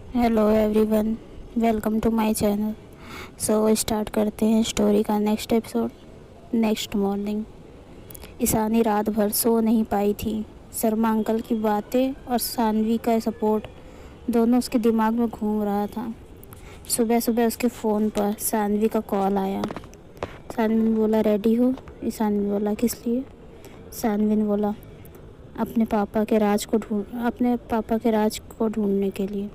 Hello everyone, welcome to my channel. So start करते हैं story का next episode. Next morning Ishani रात भर सो नहीं पाई थी। शर्मा अंकल की बातें और सानवी का सपोर्ट दोनों उसके दिमाग में घूम रहा था। सुबह सुबह उसके फ़ोन पर सानवी का कॉल आया। सानवी ने बोला, रेडी हो? ईशानी ने बोला, किस लिए? सानवी ने बोला, अपने पापा के राज को ढूंढने के लिए।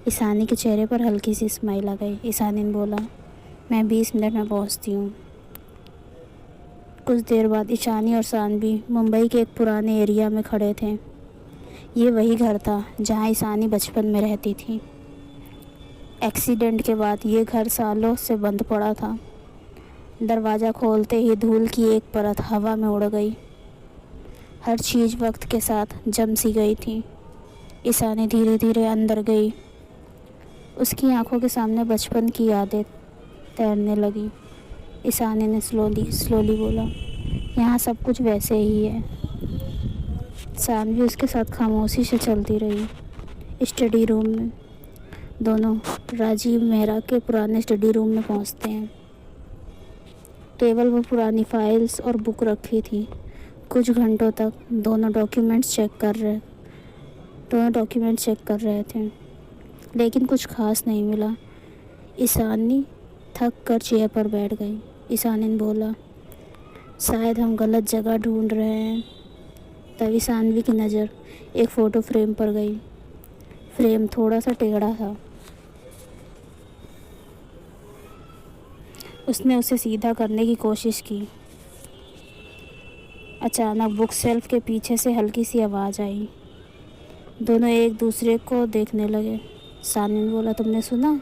ईशानी के चेहरे पर हल्की सी स्माइल आ गई। ईशानी ने बोला, मैं 20 मिनट में पहुंचती हूँ। कुछ देर बाद ईशानी और सानवी मुंबई के एक पुराने एरिया में खड़े थे। ये वही घर था जहाँ ईशानी बचपन में रहती थी। एक्सीडेंट के बाद ये घर सालों से बंद पड़ा था। दरवाज़ा खोलते ही धूल की एक परत हवा में उड़ गई। हर चीज़ वक्त के साथ जम सी गई थी। ईशानी धीरे धीरे अंदर गई। उसकी आंखों के सामने बचपन की यादें तैरने लगी। ईशानी ने स्लोली बोला, यहाँ सब कुछ वैसे ही है। सानवी उसके साथ खामोशी से चलती रही। स्टडी रूम में दोनों राजीव मेहरा के पुराने स्टडी रूम में पहुँचते हैं। टेबल पर पुरानी फाइल्स और बुक रखी थी। कुछ घंटों तक दोनों डॉक्यूमेंट्स चेक कर रहे थे, लेकिन कुछ खास नहीं मिला। ईशानी थक कर चेयर पर बैठ गई। ईशानी ने बोला, शायद हम गलत जगह ढूंढ रहे हैं। तभी सानवी की नज़र एक फ़ोटो फ्रेम पर गई। फ्रेम थोड़ा सा टेढ़ा था। उसने उसे सीधा करने की कोशिश की। अचानक बुक शेल्फ के पीछे से हल्की सी आवाज़ आई। दोनों एक दूसरे को देखने लगे। सानवी ने बोला, तुमने सुना?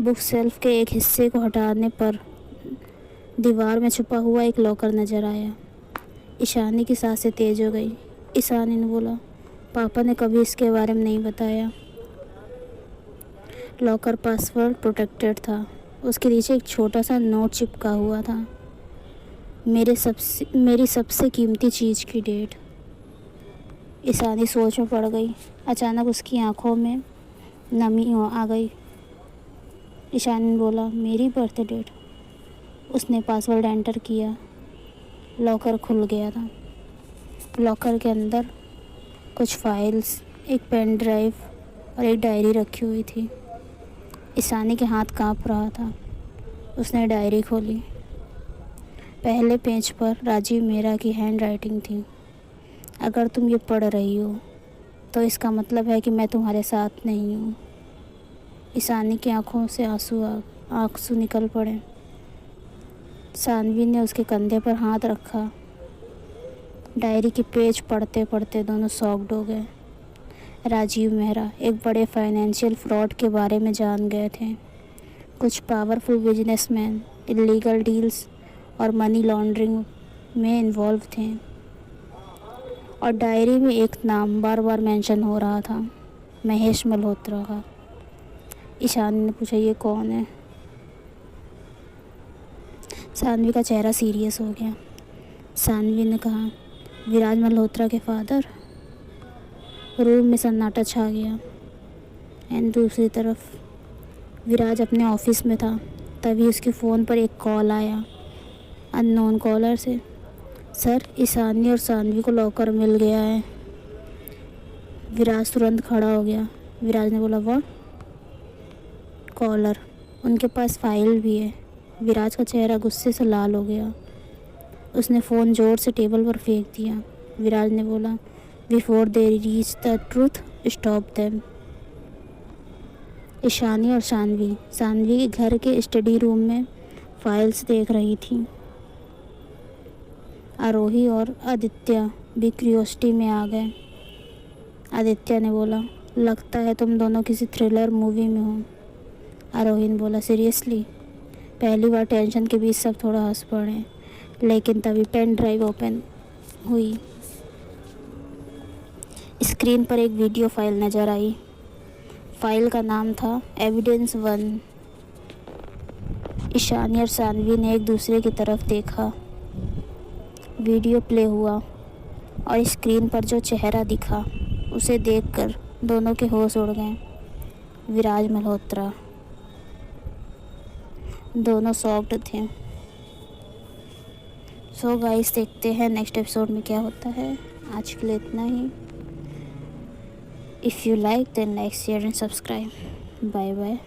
बुक शेल्फ के एक हिस्से को हटाने पर दीवार में छुपा हुआ एक लॉकर नज़र आया। ईशानी की सांसें तेज हो गई। ईशानी ने बोला, पापा ने कभी इसके बारे में नहीं बताया। लॉकर पासवर्ड प्रोटेक्टेड था। उसके नीचे एक छोटा सा नोट चिपका हुआ था, मेरी सबसे कीमती चीज़ की डेट। ईशानी सोच में पड़ गई। अचानक उसकी आंखों में नमी आ गई। ईशानी ने बोला, मेरी बर्थ डेट? उसने पासवर्ड एंटर किया। लॉकर खुल गया था। लॉकर के अंदर कुछ फाइल्स, एक पेन ड्राइव और एक डायरी रखी हुई थी। ईशानी के हाथ कांप रहा था। उसने डायरी खोली। पहले पेज पर राजीव मेहरा की हैंड राइटिंग थी। अगर तुम ये पढ़ रही हो तो इसका मतलब है कि मैं तुम्हारे साथ नहीं हूँ। ईशानी की आंखों से आंसू निकल पड़े। सानवी ने उसके कंधे पर हाथ रखा। डायरी के पेज पढ़ते पढ़ते दोनों शॉक्ड हो गए। राजीव मेहरा एक बड़े फाइनेंशियल फ्रॉड के बारे में जान गए थे। कुछ पावरफुल बिजनेसमैन इलीगल डील्स और मनी लॉन्ड्रिंग में इन्वॉल्व थे, और डायरी में एक नाम बार बार मेंशन हो रहा था, महेश मल्होत्रा का। ईशानी ने पूछा, ये कौन है? सानवी का चेहरा सीरियस हो गया। सानवी ने कहा, विराज मल्होत्रा के फादर। रूम में सन्नाटा छा गया। एंड दूसरी तरफ विराज अपने ऑफिस में था। तभी उसके फ़ोन पर एक कॉल आया, अननोन कॉलर से। सर, ईशानी और सानवी को लॉकर मिल गया है। विराज तुरंत खड़ा हो गया। विराज ने बोला, व्हाट? कॉलर, उनके पास फाइल भी है। विराज का चेहरा गुस्से से लाल हो गया। उसने फ़ोन जोर से टेबल पर फेंक दिया। विराज ने बोला, before they reach the truth stop them. Ishani और सानवी के घर के स्टडी रूम में फाइल्स देख रही थी। आरोही और आदित्य भी क्यूरियोसिटी में आ गए। आदित्य ने बोला, लगता है तुम दोनों किसी थ्रिलर मूवी में हो। आरोही ने बोला, सीरियसली? पहली बार टेंशन के बीच सब थोड़ा हंस पड़े। लेकिन तभी पेन ड्राइव ओपन हुई। स्क्रीन पर एक वीडियो फाइल नज़र आई। फाइल का नाम था एविडेंस 1। ईशानी और सानवी ने एक दूसरे की तरफ देखा। वीडियो प्ले हुआ और स्क्रीन पर जो चेहरा दिखा उसे देखकर दोनों के होश उड़ गए। विराज मल्होत्रा, दोनों सॉफ्ट थे। सो गाइस, देखते हैं नेक्स्ट एपिसोड में क्या होता है। आज के लिए इतना ही। If you like then like share and subscribe. Bye bye.